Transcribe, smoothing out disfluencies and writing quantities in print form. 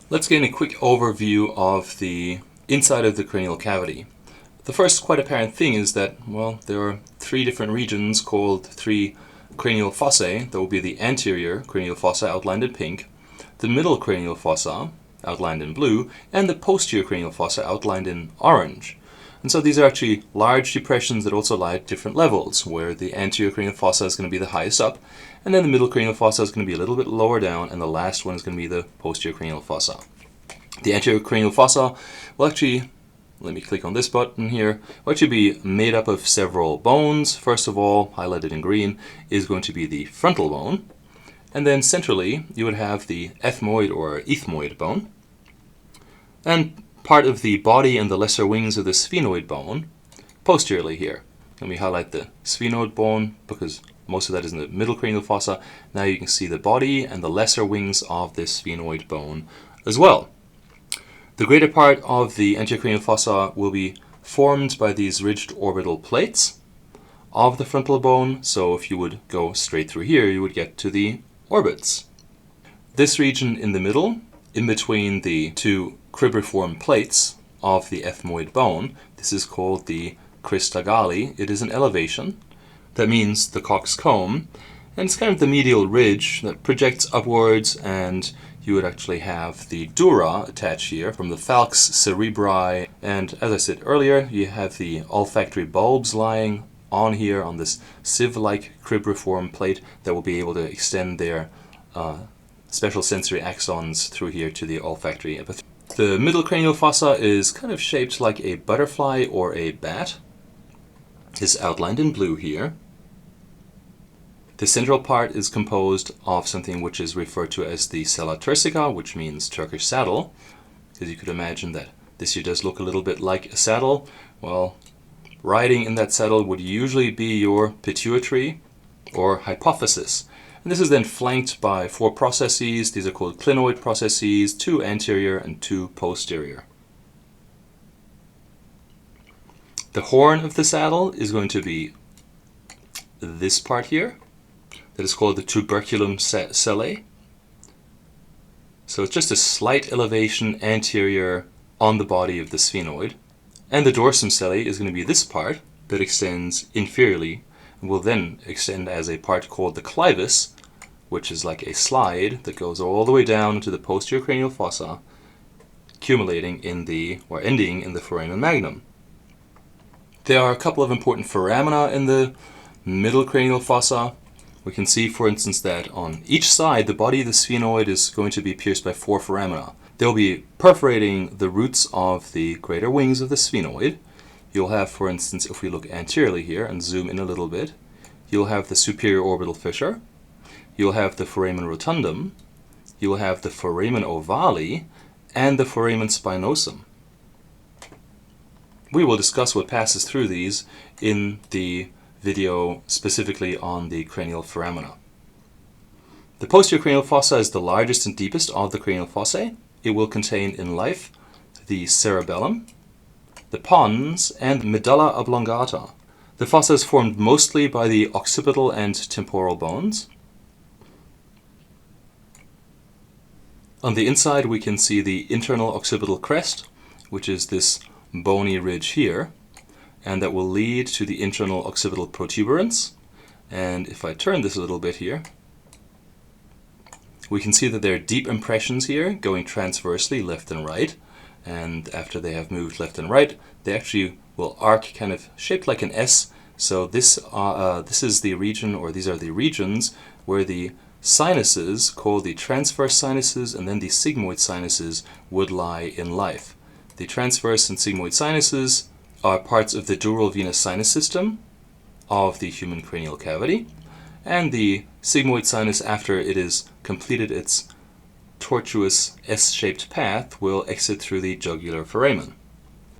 Let's gain a quick overview of the inside of the cranial cavity. The first quite apparent thing is that, well, there are three different regions called three cranial fossae. That will be the anterior cranial fossa outlined in pink, the middle cranial fossa outlined in blue, and the posterior cranial fossa outlined in orange. And so these are actually large depressions that also lie at different levels, where the anterior cranial fossa is going to be the highest up, and then the middle cranial fossa is going to be a little bit lower down, and the last one is going to be the posterior cranial fossa. The anterior cranial fossa will actually, let me click on this button here, will actually be made up of several bones. First of all, highlighted in green, is going to be the frontal bone. And then centrally, you would have the ethmoid or ethmoid bone. And part of the body and the lesser wings of the sphenoid bone posteriorly here. Let me highlight the sphenoid bone because most of that is in the middle cranial fossa. Now you can see the body and the lesser wings of this sphenoid bone as well. The greater part of the anterior cranial fossa will be formed by these ridged orbital plates of the frontal bone. So if you would go straight through here, you would get to the orbits. This region in the middle, in between the two cribriform plates of the ethmoid bone, this is called the Crista Galli. It is an elevation. That means the coxcomb, and it's kind of the medial ridge that projects upwards, and you would actually have the dura attached here from the falx cerebri. And as I said earlier, you have the olfactory bulbs lying on here on this sieve-like cribriform plate that will be able to extend their special sensory axons through here to the olfactory epithelium. The middle cranial fossa is kind of shaped like a butterfly or a bat. It's outlined in blue here. The central part is composed of something which is referred to as the sella turcica, which means Turkish saddle, because you could imagine that this here does look a little bit like a saddle. Well, riding in that saddle would usually be your pituitary or hypophysis. And this is then flanked by four processes. These are called clinoid processes, two anterior and two posterior. The horn of the saddle is going to be this part here. That is called the tuberculum sellae. So it's just a slight elevation anterior on the body of the sphenoid. And the dorsum sellae is going to be this part that extends inferiorly and will then extend as a part called the clivus, which is like a slide that goes all the way down to the posterior cranial fossa, accumulating in the, or ending in the foramen magnum. There are a couple of important foramina in the middle cranial fossa. We can see, for instance, that on each side, the body of the sphenoid is going to be pierced by four foramina. They'll be perforating the roots of the greater wings of the sphenoid. You'll have, for instance, if we look anteriorly here and zoom in a little bit, you'll have the superior orbital fissure. You'll have the foramen rotundum. You'll have the foramen ovale and the foramen spinosum. We will discuss what passes through these in the video specifically on the cranial foramina. The posterior cranial fossa is the largest and deepest of the cranial fossae. It will contain in life the cerebellum, the pons, and medulla oblongata. The fossa is formed mostly by the occipital and temporal bones. On the inside we can see the internal occipital crest, which is this bony ridge here, and that will lead to the internal occipital protuberance. And if I turn this a little bit here, we can see that there are deep impressions here going transversely left and right, and after they have moved left and right, they actually will arc kind of shaped like an S. So this is the region, or these are the regions where the sinuses, called the transverse sinuses and then the sigmoid sinuses, would lie in life. The transverse and sigmoid sinuses are parts of the dural venous sinus system of the human cranial cavity, and the sigmoid sinus, after it has completed its tortuous S-shaped path, will exit through the jugular foramen.